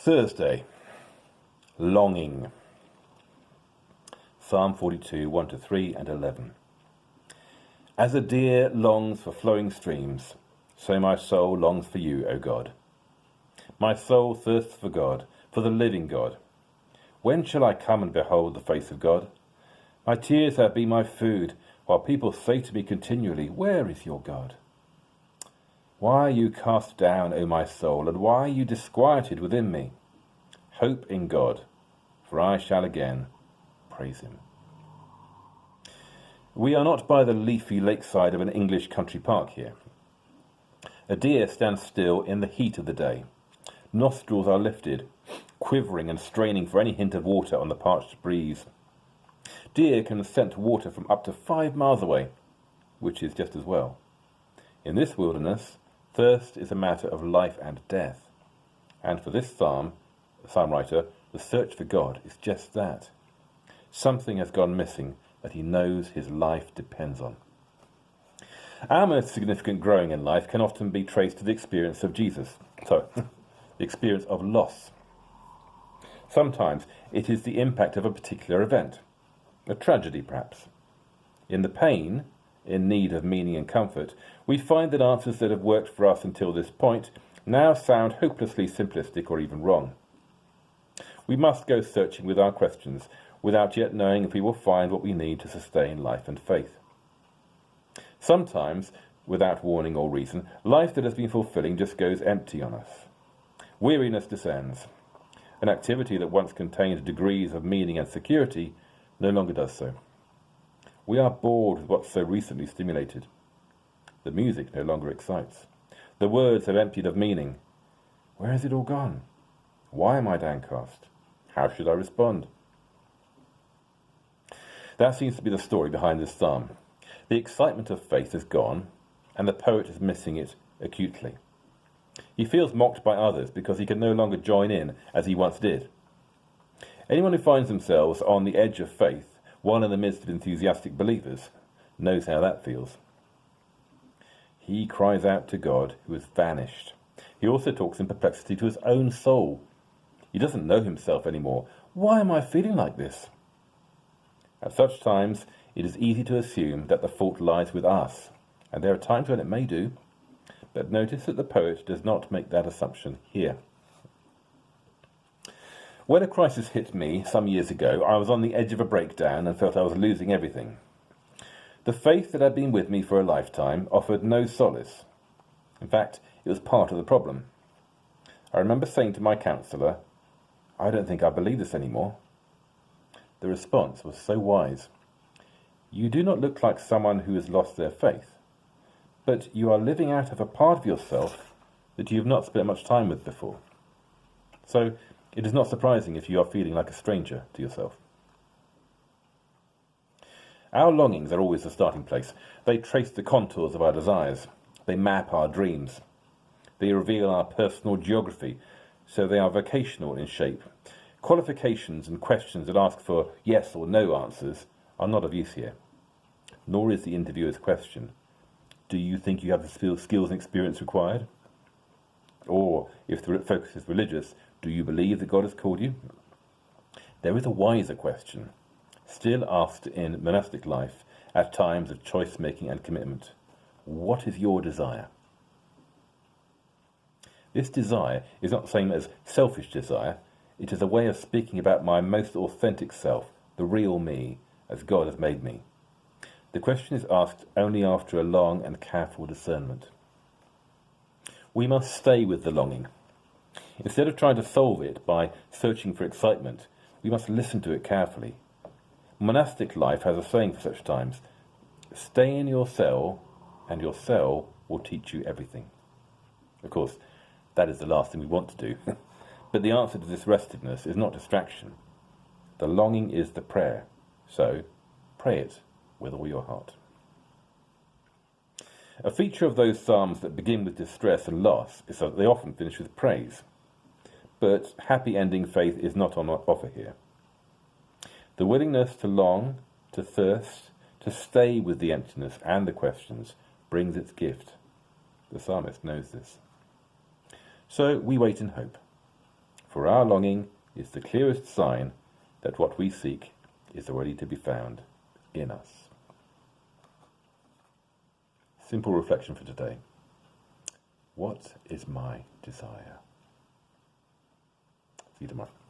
Thursday, longing. Psalm 42, 1-3 and 11. As a deer longs for flowing streams, so my soul longs for you, O God. My soul thirsts for God, for the living God. When shall I come and behold the face of God? My tears have been my food, while people say to me continually, where is your God? Why are you cast down, O my soul, and why are you disquieted within me? Hope in God, for I shall again praise him. We are not by the leafy lakeside of an English country park here. A deer stands still in the heat of the day. Nostrils are lifted, quivering and straining for any hint of water on the parched breeze. Deer can scent water from up to 5 miles away, which is just as well. In this wilderness, thirst is a matter of life and death. And for this psalm writer, the search for God is just that. Something has gone missing that he knows his life depends on. Our most significant growing in life can often be traced to the experience of Jesus. The experience of loss. Sometimes it is the impact of a particular event, a tragedy perhaps. In the pain, in need of meaning and comfort, we find that answers that have worked for us until this point now sound hopelessly simplistic or even wrong. We must go searching with our questions, without yet knowing if we will find what we need to sustain life and faith. Sometimes, without warning or reason, life that has been fulfilling just goes empty on us. Weariness descends. An activity that once contained degrees of meaning and security no longer does so. We are bored with what so recently stimulated. The music no longer excites. The words have emptied of meaning. Where has it all gone? Why am I downcast? How should I respond? That seems to be the story behind this psalm. The excitement of faith is gone, and the poet is missing it acutely. He feels mocked by others because he can no longer join in as he once did. Anyone who finds themselves on the edge of faith, while in the midst of enthusiastic believers, knows how that feels. He cries out to God, who has vanished. He also talks in perplexity to his own soul. He doesn't know himself anymore. Why am I feeling like this? At such times, it is easy to assume that the fault lies with us, and there are times when it may do, but notice that the poet does not make that assumption here. When a crisis hit me some years ago, I was on the edge of a breakdown and felt I was losing everything. The faith that had been with me for a lifetime offered no solace. In fact, it was part of the problem. I remember saying to my counsellor, I don't think I believe this anymore. The response was so wise. You do not look like someone who has lost their faith, but you are living out of a part of yourself that you have not spent much time with before. So it is not surprising if you are feeling like a stranger to yourself. Our longings are always the starting place. They trace the contours of our desires. They map our dreams. They reveal our personal geography, so they are vocational in shape. Qualifications and questions that ask for yes or no answers are not of use here. Nor is the interviewer's question, do you think you have the skills and experience required? Or, if the focus is religious, do you believe that God has called you? There is a wiser question, still asked in monastic life at times of choice-making and commitment. What is your desire? This desire is not the same as selfish desire. It is a way of speaking about my most authentic self, the real me, as God has made me. The question is asked only after a long and careful discernment. We must stay with the longing. Instead of trying to solve it by searching for excitement, we must listen to it carefully. Monastic life has a saying for such times, stay in your cell, and your cell will teach you everything. Of course, that is the last thing we want to do. But the answer to this restiveness is not distraction. The longing is the prayer. So, pray it with all your heart. A feature of those psalms that begin with distress and loss is that they often finish with praise. But happy ending faith is not on offer here. The willingness to long, to thirst, to stay with the emptiness and the questions brings its gift. The psalmist knows this. So we wait in hope. for our longing is the clearest sign that what we seek is already to be found in us. Simple reflection for today. What is my desire? See you tomorrow.